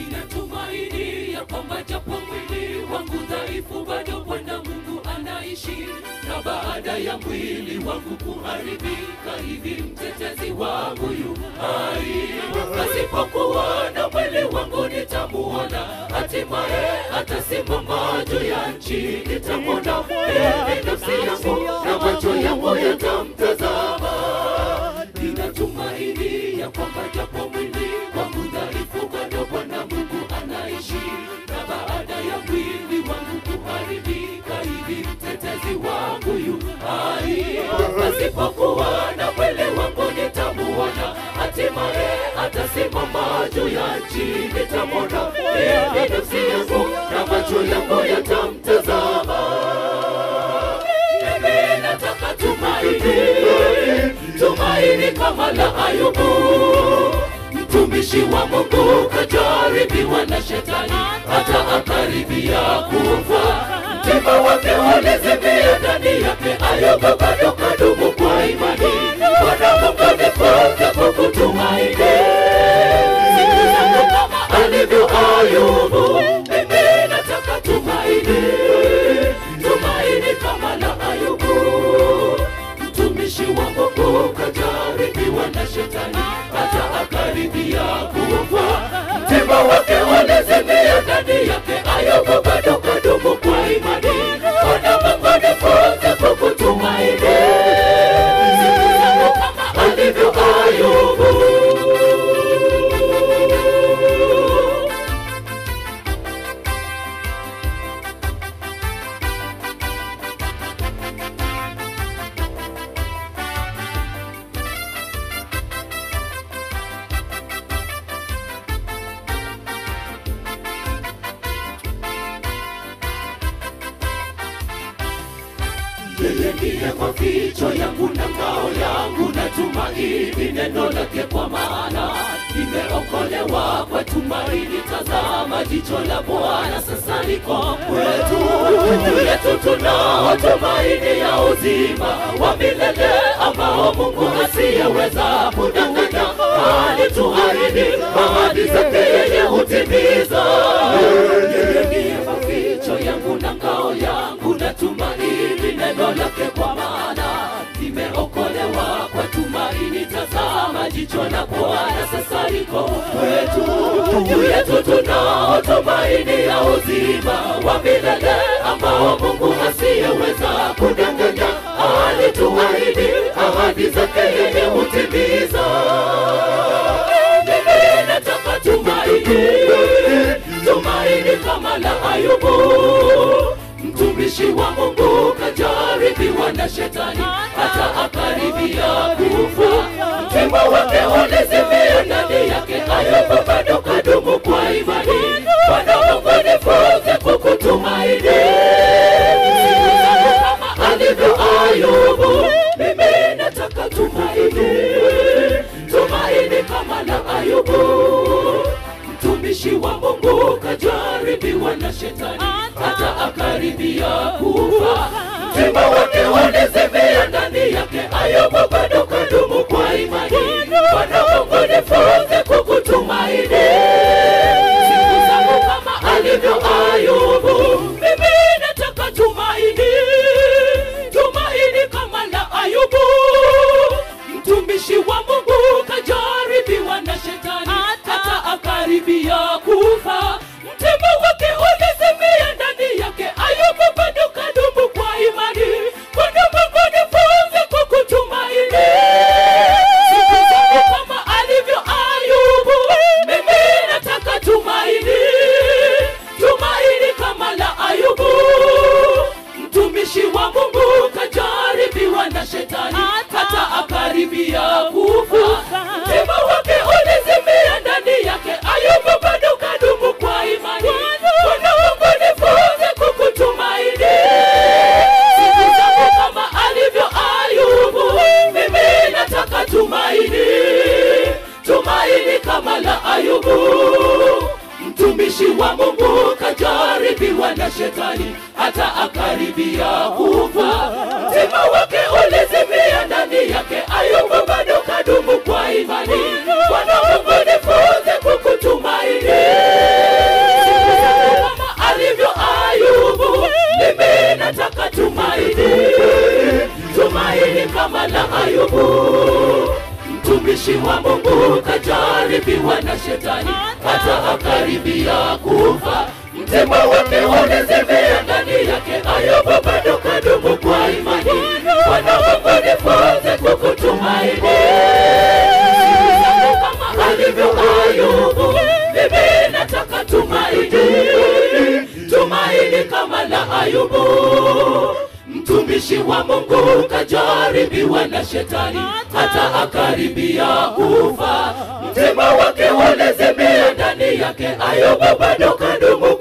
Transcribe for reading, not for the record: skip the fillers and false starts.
Ninatumaini ya kwamba japo mwili wangu dhaifu, bado Bwana Mungu anaishi, na baada ya mwili wangu kuharibika hivi, mtetezi wangu yu hai. Asipokuwa na mwili wangu nitamuona, hatimaye atasimama juu ya nchi. Nitamwona nafsi yangu na macho yangu yatamtazama. Ninatumaini ya kwamba japo mwili wangu dhaifu, bado Bwana Mungu anaishi, na baada ya mwili wangu kuharibika hivi, mtetezi wangu yu hai. Asipokuwa na mwili wangu nitamuona, hatimaye atasimama juu ya nchi. Nitamwona nafsi yangu na macho yangu yatamtazama. Mimi nataka tumaini kama la Ayubu. Mtumishi wa Mungu kajaribiwa na shetani, hata akaribia kufa. Mtima wake ulizimia ndani yake, Ayubu bado kadumu kwa imani. Bwana Mungu nifunze kukutumaini, siku zangu kama alivyo Ayubu. Mimi nataka tumaini kama la Ayubu. Mtumishi wa Mungu kajaribiwa na shetani, hata akaribia kufa. Mtima wake ulizimia ndani yake, Ayubu bado kadumu kwa imani. Bwana Mungu nifunze kukutumaini, siku zangu kama alivyo Ayubu. Yeye ndiye maficho yangu na ngao yangu, na tumaini neno lake, kwa maana nimeokolewa kwa tumaini. Tazama jicho la Bwana sasa liko kwetu, juu yetu tunao tumaini ya uzima wa milele, ambao Mungu asiyeweza kudanganya alituahidi, ahadi zake yeye hutimiza. Yeye ndiye maficho yangu na ngao yangu, na tumaini neno lake, kwa maana nimeokolewa kwa tumaini. Tazama jicho la Bwana sasa liko kwetu, juu yetu tunao tumaini ya uzima wa milele, ambao Mungu asiyeweza kudanganya alituahidi, ahadi zake yeye hutimiza. Mimi nataka tumaini kama la Ayubu. Mtumishi wa Mungu kajaribiwa na shetani, hata akaribia kufa. Mtima wake ulizimia ndani yake, Ayubu bado kadumu kwa imani. Bwana Mungu nifunze kukutumaini, siku zangu kama alivyo Ayubu. Mimi nataka tumaini kama la Ayubu. Mtumishi wa Mungu kajaribiwa na shetani, hata akaribia kufa. Mtima wake ulizimia ndani yake, Ayubu bado kadumu kwa imani. Bwana Mungu nifunze kukutumaini, siku zangu kama alivyo Ayubu. Mimi nataka tumaini kama la Ayubu. Mtumishi wa Mungu kajaribiwa na shetani, hata akaribia kufa. Mtima wake ulizimia ndani yake, Ayubu bado kadumu kwa imani. Bwana Mungu nifunze kukutumaini, siku zangu kama alivyo Ayubu. Mimi nataka tumaini kama la Ayubu. Mtumishi wa Mungu kajaribiwa na shetani, hata akaribia kufa. Mtima wake ulizimia ndani yake, Ayubu bado kadumu kwa imani. Bwana Mungu nifunze kukutumaini, siku zangu kama alivyo Ayubu. Mimi nataka tumaini kama la Ayubu. Mtumishi wa Mungu kajaribiwa na shetani, hata akaribia kufa. Mtima wake ulizimia ndani yake, Ayubu bado kadumu kwa imani. Bwana Mungu nifunze kukutumaini, kama la Ayubu. Mtumishi wa Mungu kajaribiwa na shetani, hata akaribia kufa. Mtego wake ulizimia ndani yake, Ayubu bado kadumu kwa imani. Bwana Mungu nifunze kukutumaini, kama alivyo Ayubu. Mimi nataka tumaini, tumaini kama la Ayubu. Mtumishi wa Mungu kajaribiwa na shetani, hata akaribia kufa. Mtego wake ulizimia ndani yake, Ayubu bado kadumu